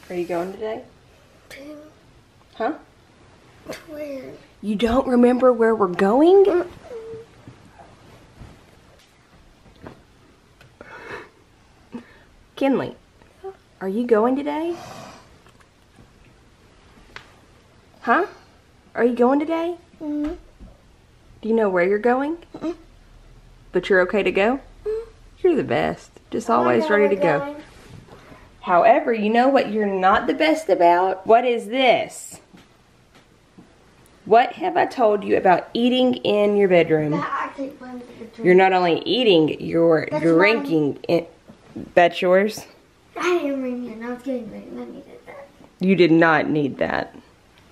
Are you going today? Huh? Where? You don't remember where we're going? Kinley, are you going today? Huh? Are you going today? Mm-hmm. Do you know where you're going? Mm-hmm. But you're okay to go? Mm-hmm. You're the best. Just always ready to go. However, you know what you're not the best about? What is this? What have I told you about eating in your bedroom? You're not only eating, you're drinking. That's yours? I didn't bring it. I was getting ready. Let me get that. You did not need that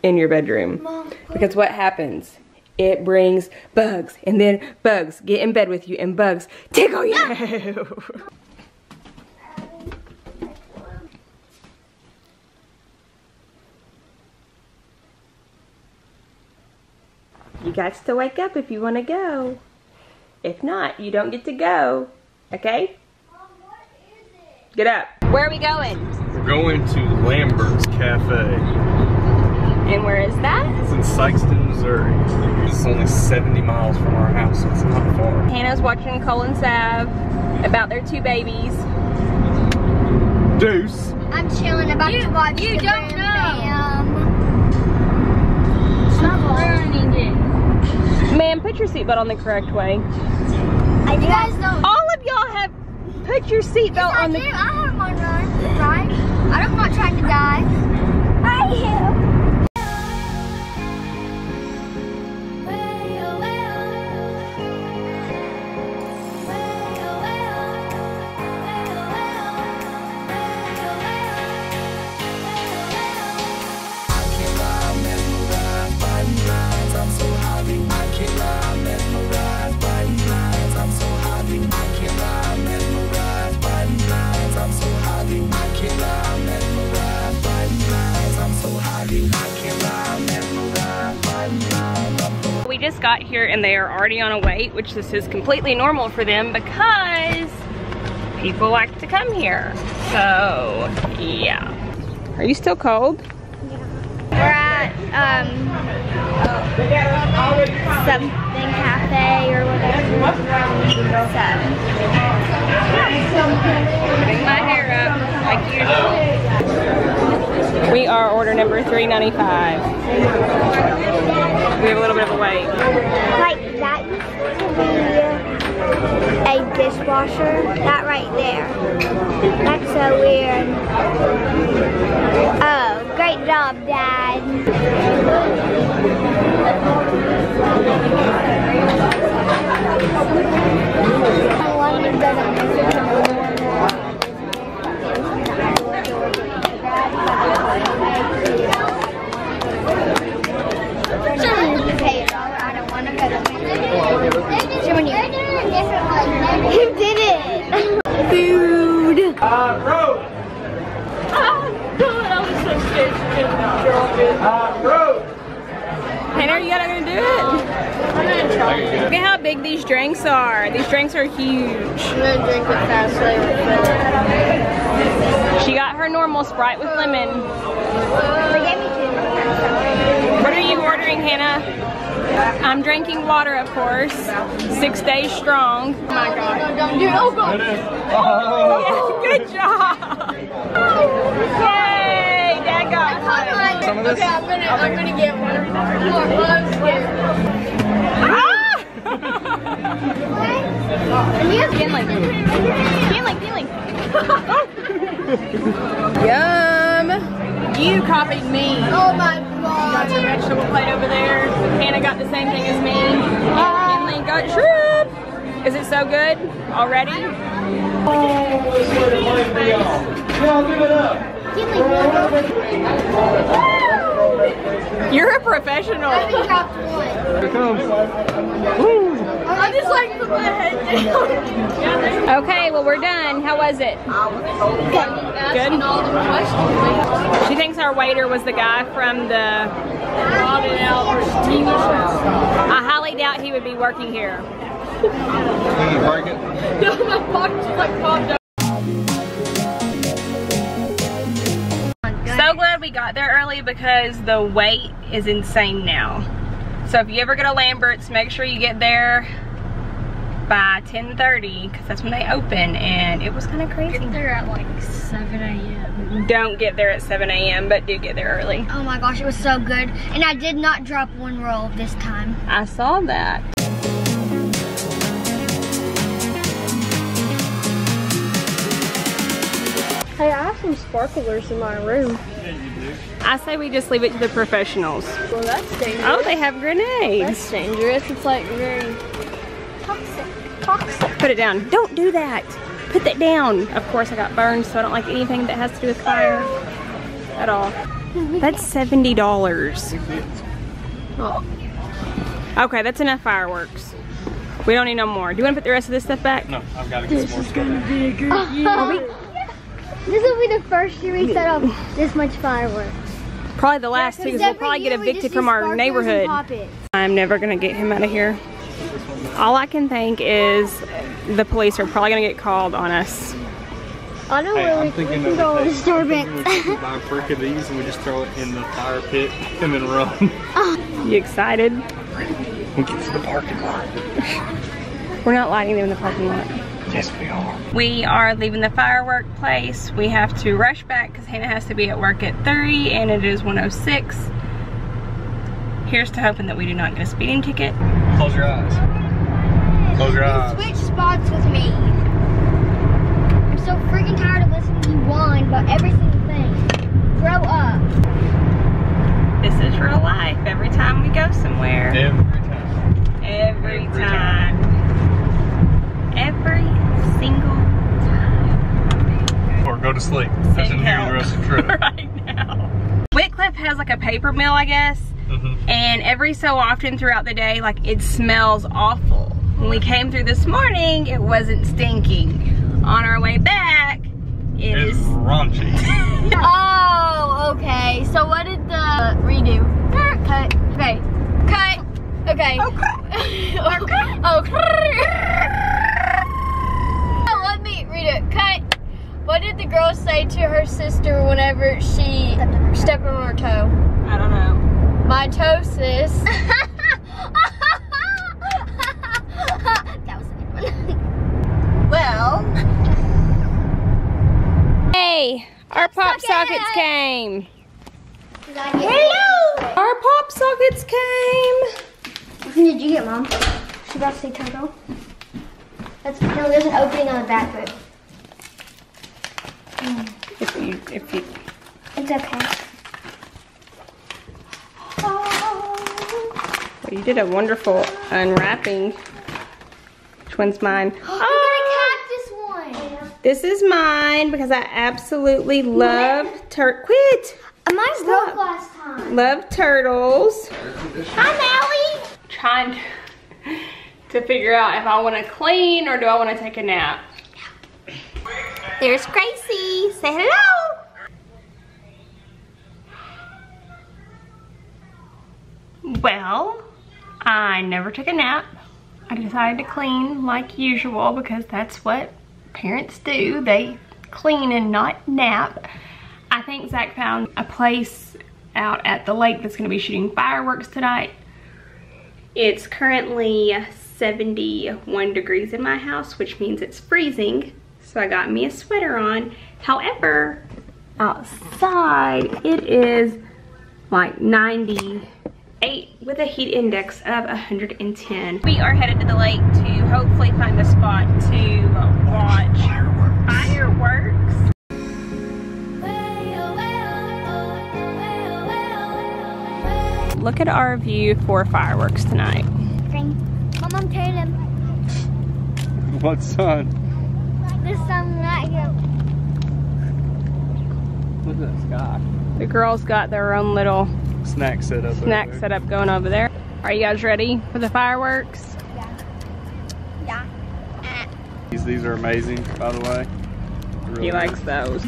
in your bedroom. Mom, because what happens? It brings bugs, and then bugs get in bed with you, and bugs tickle you. You got to wake up if you want to go. If not, you don't get to go. Okay? Mom, what is it? Get up. Where are we going? We're going to Lamberts Cafe. And where is that? It's in Sikeston, Missouri. It's only 70 miles from our house, so it's not far. Hannah's watching Cole and Sav about their 2 babies. Deuce. I'm chilling about to watch You the don't know. Bam. Stop ruining it. Man, put your seatbelt on the correct way. You guys know. All of y'all have put your seatbelt I on do. the... I have one run. Right? I'm not trying to die. I am. We just got here and they are already on a wait, which this is completely normal for them because people like to come here. So, yeah. Are you still cold? We're at something cafe or whatever. Putting my hair up like usual. We are order number 395. We have a little bit of a wait. Like that used to be a dishwasher. That right there. That's so weird. Oh, great job, Dad. You did it! Food! Bro! God, I was so scared to get Bro! Hannah, are you not gonna do it? I'm gonna try. Look at how big these drinks are. These drinks are huge. I'm gonna drink it fast later. She got her normal Sprite with lemon. They gave me 2. What are you ordering, Hannah? I'm drinking water, of course. 6 days strong. Oh my God. No, don't do it. Oh God. Oh. Yeah, good job. Yay, Dad got one. Some of this? Okay, I'm gonna get one. Look, I'm scared. Feeling. Yum. You copied me. Oh my Got God. your vegetable plate over there. Hannah got the same thing as me. Kinley got shrimp. Is it so good already? You're a professional. I dropped one. Here it comes. I just like put my head down. Okay, well we're done. How was it? Asking all the questions. She thinks our waiter was the guy from the Robin Albert's TV show. I highly doubt he would be working here. Break it. No, my box just like popped up. we got there early because the wait is insane now. So if you ever go to Lamberts, make sure you get there by 10:30 because that's when they open, and it was kind of crazy. Get there at like 7 a.m. Don't get there at 7 a.m. but do get there early. Oh my gosh, it was so good. And I did not drop one roll this time. I saw that. Hey, I have some sparklers in my room. I say we just leave it to the professionals. Well, that's dangerous. Oh, they have grenades. That's dangerous. It's like very toxic. Toxic. Put it down. Don't do that. Put that down. Of course, I got burned, so I don't like anything that has to do with fire at all. That's $70. Oh. Okay, that's enough fireworks. We don't need no more. Do you want to put the rest of this stuff back? No, I've got to get some more stuff. This will be the first year we set up this much fireworks. Probably the last two, because we'll probably get evicted from our neighborhood. I'm never gonna get him out of here. All I can think is the police are probably gonna get called on us. I know Hey, where I'm we thinking can go of disturbance. we buy a brick of these and we just throw it in the fire pit and then run. You excited? We get to the parking lot. We're not lighting them in the parking lot. Yes, we are. We are leaving the firework place. We have to rush back because Hannah has to be at work at 3 and it is 1:06. Here's to hoping that we do not get a speeding ticket. Close your eyes. Close your eyes. Switch spots with me. I'm so freaking tired of listening to you whine about every single thing. Grow up. This is real life every time we go somewhere. Every time. Every time. Every single time. Or go to sleep. That's in here the rest of the trip. Right now. Whitcliffe has like a paper mill, I guess. And every so often throughout the day, like it smells awful. When we came through this morning, it wasn't stinking. On our way back, it It's is raunchy. Oh, okay. So what did the redo? Cut. Okay. Cut. Okay. Oh, let me read it. Cut. What did the girl say to her sister whenever she stepped on her toe? I don't know. My toe, sis. That was a good one. Well. Hey, our pop sockets came. Hello! Our pop sockets came. What did you get, Mom? She about to say turtle. No, there's an opening on the back of it. If you. It's okay. Well, you did a wonderful unwrapping. Which one's mine? Oh! Cactus one. This is mine because I absolutely love Quit! Mine broke last time. Love turtles. Hi, Maui. Trying to figure out if I want to clean or do I want to take a nap. There's Gracie. Say hello. Well, I never took a nap. I decided to clean like usual because that's what parents do. They clean and not nap. I think Zach found a place out at the lake that's going to be shooting fireworks tonight. It's currently 71 degrees in my house, which means it's freezing. So I got me a sweater on. However, outside it is like 98 with a heat index of 110. We are headed to the lake to hopefully find a spot to watch fireworks. Look at our view for fireworks tonight. Mom, tell them. What sun? This sun right here. Look at that sky. The girls got their own little Snack setup. snack setup going over there. Are you guys ready for the fireworks? Yeah. These are amazing, by the way. Really He likes those.